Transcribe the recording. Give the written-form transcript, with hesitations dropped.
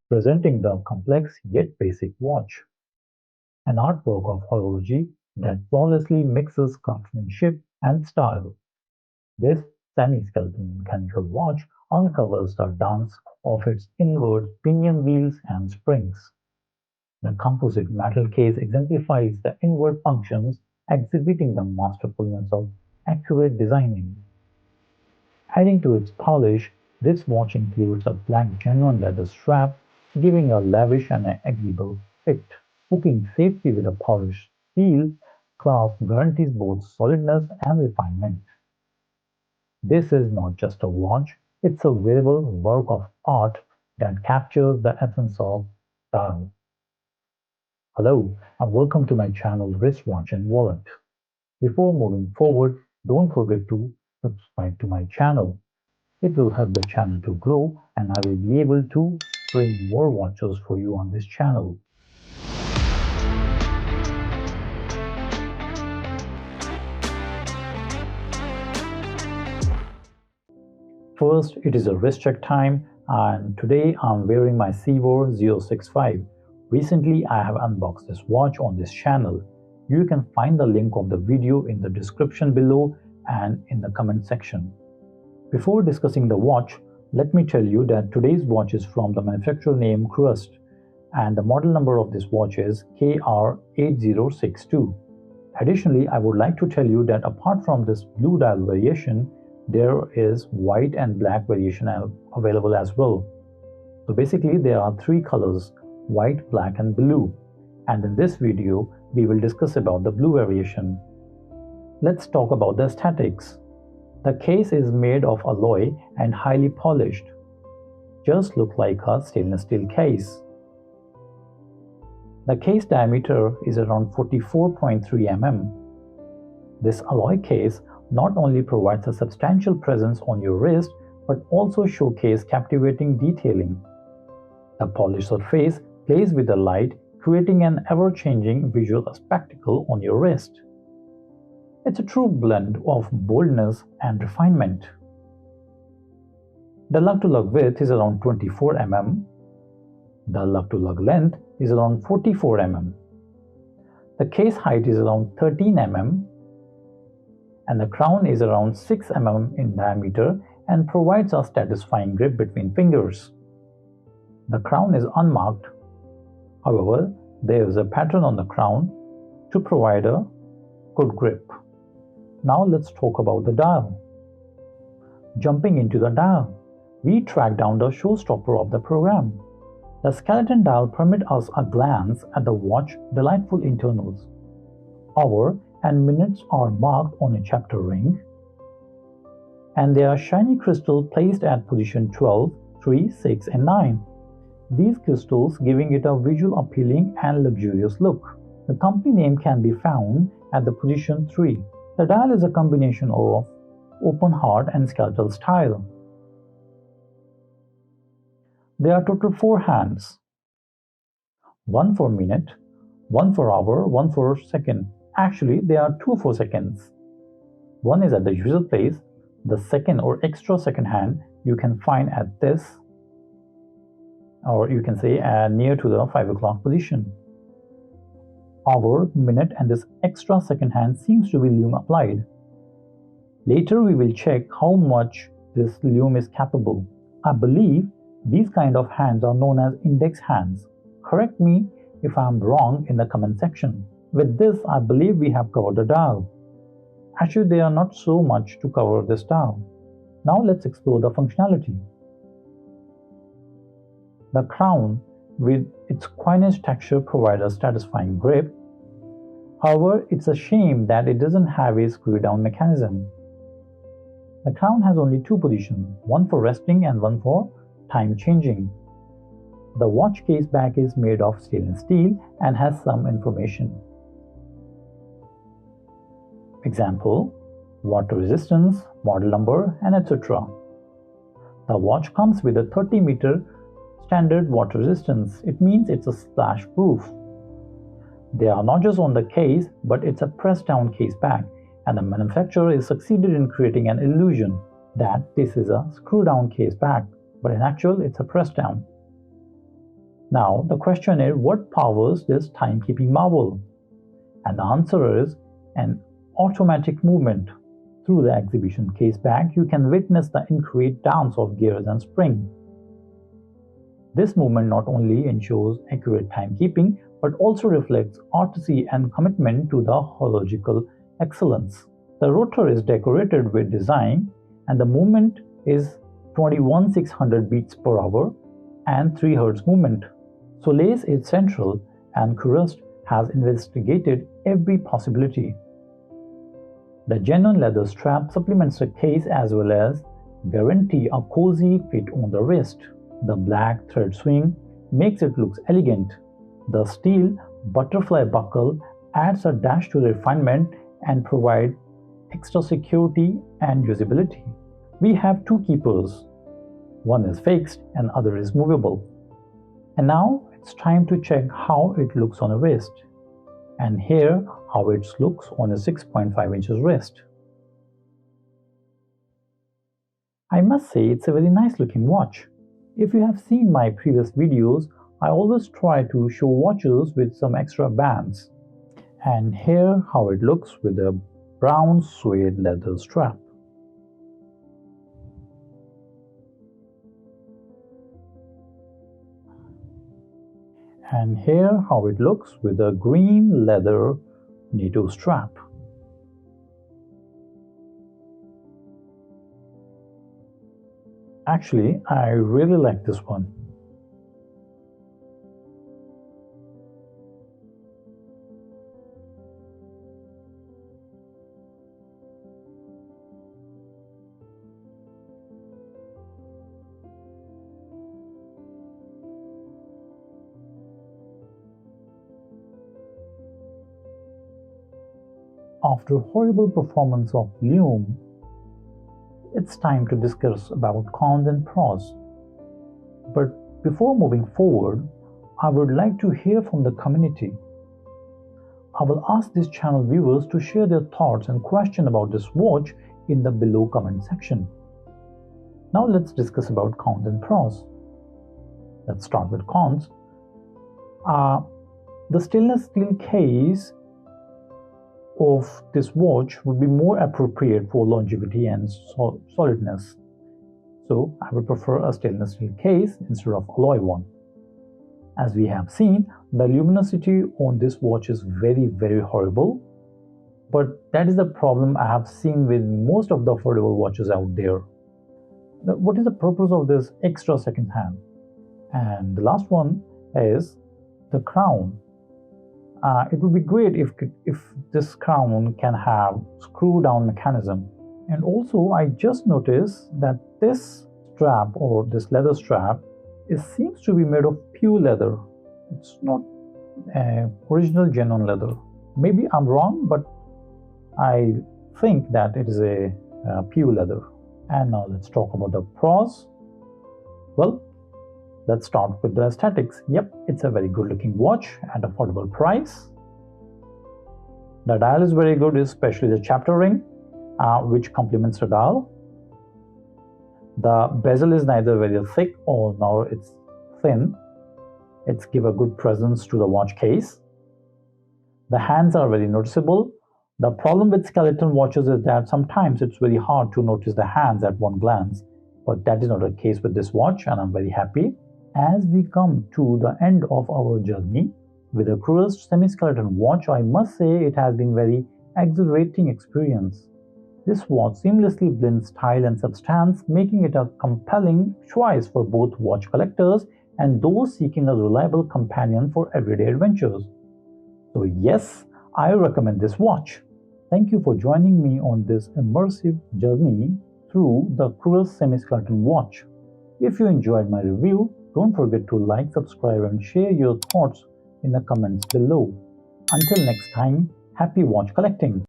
presenting the complex yet basic watch, an artwork of horology that flawlessly mixes craftsmanship and style. This semi-skeleton mechanical watch uncovers the dance of its inward pinion wheels and springs. The composite metal case exemplifies the inward functions, exhibiting the masterfulness of accurate designing. Adding to its polish, this watch includes a black genuine leather strap, giving a lavish and agreeable fit. Hooking safety with a polished steel clasp guarantees both solidness and refinement. This is not just a watch, it's a wearable work of art that captures the essence of style. Hello, and welcome to my channel Wristwatch and Wallet. Before moving forward, don't forget to subscribe to my channel. It will help the channel to grow and I will be able to bring more watches for you on this channel. First, it is a wrist check time, and today I'm wearing my CADVAN 065. Recently, I have unboxed this watch on this channel. You can find the link of the video in the description below and in the comment section. Before discussing the watch, let me tell you that today's watch is from the manufacturer name KUERST, and the model number of this watch is KR8062. Additionally, I would like to tell you that apart from this blue dial variation, there is white and black variation available as well. So basically there are three colors: white, black and blue. And in this video, we will discuss about the blue variation. Let's talk about the aesthetics. The case is made of alloy and highly polished. Just look like a stainless steel case. The case diameter is around 44.3 mm. This alloy case not only provides a substantial presence on your wrist, but also showcase captivating detailing. The polished surface plays with the light, creating an ever-changing visual spectacle on your wrist. It's a true blend of boldness and refinement. The lug-to-lug width is around 24 mm. The lug-to-lug length is around 44 mm. The case height is around 13 mm. And the crown is around 6 mm in diameter and provides a satisfying grip between fingers. The crown is unmarked. However, there is a pattern on the crown to provide a good grip. Now let's talk about the dial. Jumping into the dial, we track down the showstopper of the program. The skeleton dial permits us a glance at the watch's delightful internals. Hour and minutes are marked on a chapter ring, and there are shiny crystals placed at position 12, 3, 6 and 9. These crystals giving it a visual appealing and luxurious look. The company name can be found at the position 3. The dial is a combination of open heart and skeletal style. There are total 4 hands, one for minute, one for hour, one for second. Actually, there are 2 for seconds. One is at the usual place. The second or extra second hand you can find at this, or you can say near to the 5 o'clock position. Hour, minute and this extra second hand seems to be lume applied. Later we will check how much this lume is capable. I believe these kind of hands are known as index hands. Correct me if I am wrong in the comment section. With this, I believe we have covered the dial. Actually, there are not so much to cover this dial. Now let's explore the functionality. The crown with its coinage texture provides a satisfying grip. However, it's a shame that it doesn't have a screw-down mechanism. The crown has only 2 positions, one for resting and one for time changing. The watch case back is made of stainless steel and has some information. Example, water resistance, model number, and etc. The watch comes with a 30-meter standard water resistance. It means it's a splash proof. They are not just on the case, but it's a press down case back, and the manufacturer is succeeded in creating an illusion that this is a screw down case back, but in actual it's a press down. Now, the question is, what powers this timekeeping marvel? And the answer is an automatic movement. Through the exhibition case back, you can witness the intricate dance of gears and spring. This movement not only ensures accurate timekeeping, but also reflects artistry and commitment to the horological excellence. The rotor is decorated with design, and the movement is 21,600 beats per hour and 3 Hz movement. Soleil's is central, and KUERST has investigated every possibility. The genuine leather strap supplements the case as well as guarantee a cozy fit on the wrist. The black thread swing makes it look elegant. The steel butterfly buckle adds a dash to refinement and provides extra security and usability. We have two keepers. One is fixed and other is movable. And now it's time to check how it looks on a wrist. And here how it looks on a 6.5 inches wrist. I must say it's a very nice looking watch. If you have seen my previous videos, I always try to show watches with some extra bands. And here how it looks with a brown suede leather strap. And here how it looks with a green leather NATO strap. Actually, I really like this one. After horrible performance of Lume, it's time to discuss about cons and pros. But before moving forward, I would like to hear from the community. I will ask these channel viewers to share their thoughts and questions about this watch in the below comment section. Now let's discuss about cons and pros. Let's start with cons. The stainless steel case of this watch would be more appropriate for longevity and solidness. So I would prefer a stainless steel case instead of alloy one. As we have seen, the luminosity on this watch is very horrible. But that is the problem I have seen with most of the affordable watches out there. What is the purpose of this extra second hand? And the last one is the crown. It would be great if this crown can have screw down mechanism. And also I just noticed that this strap or this leather strap seems to be made of pure leather. It's not original genuine leather. Maybe I'm wrong, but I think that it is a pure leather. And now let's talk about the pros. Well, let's start with the aesthetics. Yep, it's a very good looking watch at affordable price. The dial is very good, especially the chapter ring, which complements the dial. The bezel is neither very thick nor it's thin. It's give a good presence to the watch case. The hands are very noticeable. The problem with skeleton watches is that sometimes it's very hard to notice the hands at one glance, but that is not the case with this watch, and I'm very happy. As we come to the end of our journey with a KUERST semi-skeleton watch, I must say it has been very exhilarating experience. This watch seamlessly blends style and substance, making it a compelling choice for both watch collectors and those seeking a reliable companion for everyday adventures. So yes, I recommend this watch. Thank you for joining me on this immersive journey through the KUERST semi-skeleton watch. If you enjoyed my review, don't forget to like, subscribe and share your thoughts in the comments below. Until next time, happy watch collecting!